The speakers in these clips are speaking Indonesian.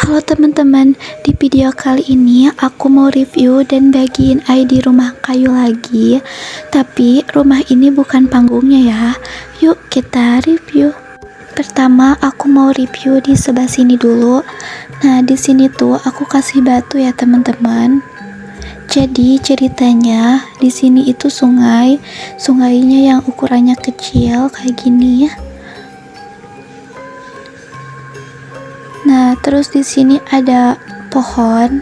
Halo teman-teman, di video kali ini aku mau review dan bagiin ID rumah kayu lagi. Tapi rumah ini bukan panggungnya ya. Yuk kita review. Pertama aku mau review di sebelah sini dulu. Nah di sini tuh aku kasih batu ya teman-teman. Jadi ceritanya di sini itu sungainya yang ukurannya kecil kayak gini ya. Nah, terus di sini ada pohon.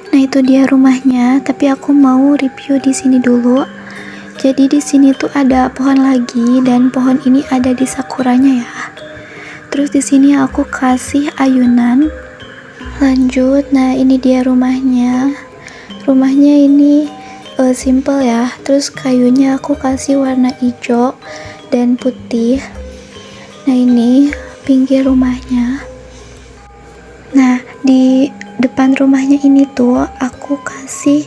Nah, itu dia rumahnya, tapi aku mau review di sini dulu. Jadi di sini tuh ada pohon lagi dan pohon ini ada di sakuranya ya. Terus di sini aku kasih ayunan. Lanjut, nah ini dia rumahnya. Rumahnya ini simple ya. Terus kayunya aku kasih warna hijau dan putih. Nah, ini pinggir rumahnya. Nah di depan rumahnya ini tuh aku kasih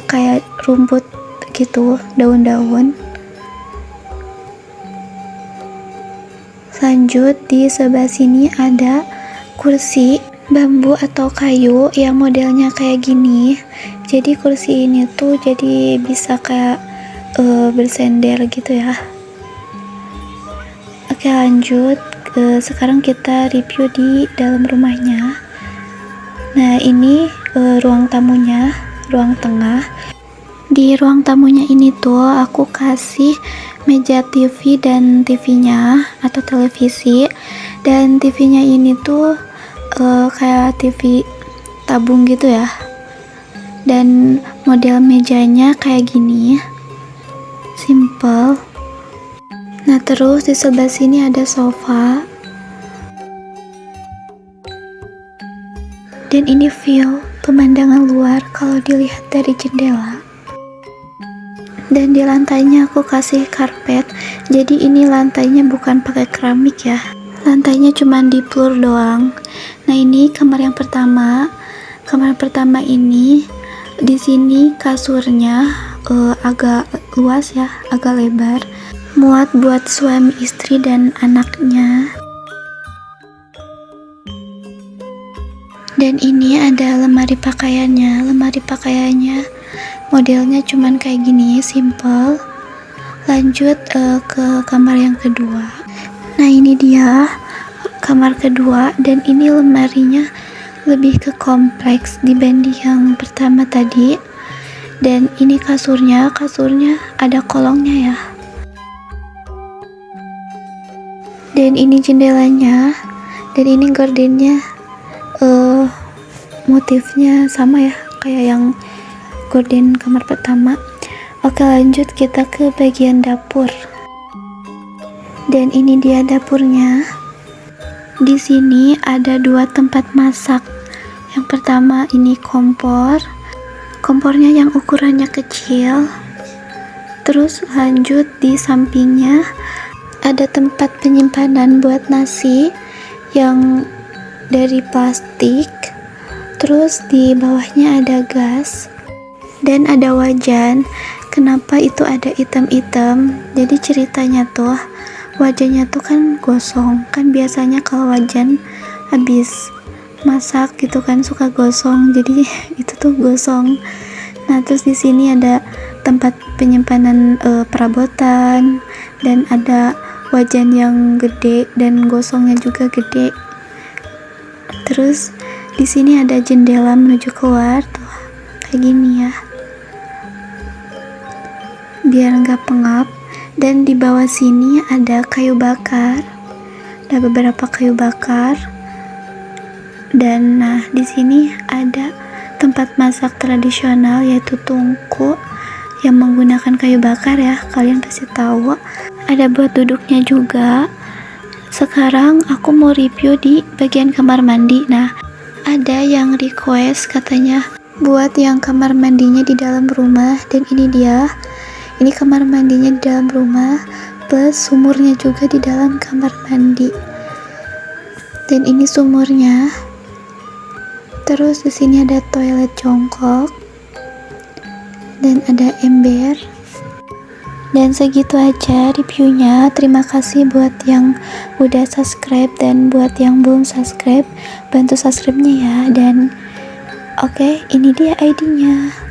kayak rumput gitu, daun-daun. Lanjut di sebelah sini ada kursi bambu atau kayu yang modelnya kayak gini. Jadi kursi ini tuh jadi bisa kayak bersender gitu ya. Oke lanjut. Sekarang kita review di dalam rumahnya. Nah ini ruang tamunya, ruang tengah. Di ruang tamunya ini tuh aku kasih meja TV dan TV-nya atau televisi. Dan TV-nya ini tuh kayak TV tabung gitu ya. Dan model mejanya kayak gini, simple. Nah terus di sebelah sini ada sofa. Dan ini view pemandangan luar kalau dilihat dari jendela. Dan di lantainya aku kasih karpet. Jadi ini lantainya bukan pakai keramik ya. Lantainya cuma di floor doang. Nah ini kamar yang pertama. Kamar pertama ini di sini kasurnya agak luas ya, agak lebar. Muat buat suami istri dan anaknya. Dan ini ada lemari pakaiannya. Lemari pakaiannya modelnya cuman kayak gini, simple. Lanjut ke kamar yang kedua. Nah ini dia kamar kedua. Dan ini lemarinya lebih ke kompleks dibanding yang pertama tadi. Dan ini kasurnya ada kolongnya ya. Dan ini jendelanya. Dan ini gordennya motifnya sama ya kayak yang gorden kamar pertama. Oke lanjut kita ke bagian dapur. Dan ini dia dapurnya. Di sini ada dua tempat masak. Yang pertama ini kompornya yang ukurannya kecil. Terus lanjut di sampingnya ada tempat penyimpanan buat nasi yang dari plastik. Terus di bawahnya ada gas dan ada wajan. Kenapa itu ada item-item? Jadi ceritanya tuh wajannya tuh kan gosong. Kan biasanya kalau wajan habis masak gitu kan suka gosong. Jadi itu tuh gosong. Nah, terus di sini ada tempat penyimpanan perabotan dan ada wajan yang gede dan gosongnya juga gede. Terus di sini ada jendela menuju keluar tuh kayak gini ya, biar nggak pengap. Dan di bawah sini ada kayu bakar, ada beberapa kayu bakar. Dan nah di sini ada tempat masak tradisional yaitu tungku yang menggunakan kayu bakar ya, kalian pasti tahu. Ada buat duduknya juga. Sekarang aku mau review di bagian kamar mandi. Nah ada yang request katanya buat yang kamar mandinya di dalam rumah. Dan ini dia, ini kamar mandinya di dalam rumah plus sumurnya juga di dalam kamar mandi. Dan ini sumurnya. Terus di sini ada toilet jongkok dan ada ember. Dan segitu aja reviewnya. Terima kasih buat yang udah subscribe dan buat yang belum subscribe, bantu subscribe-nya ya. Dan oke, ini dia ID-nya.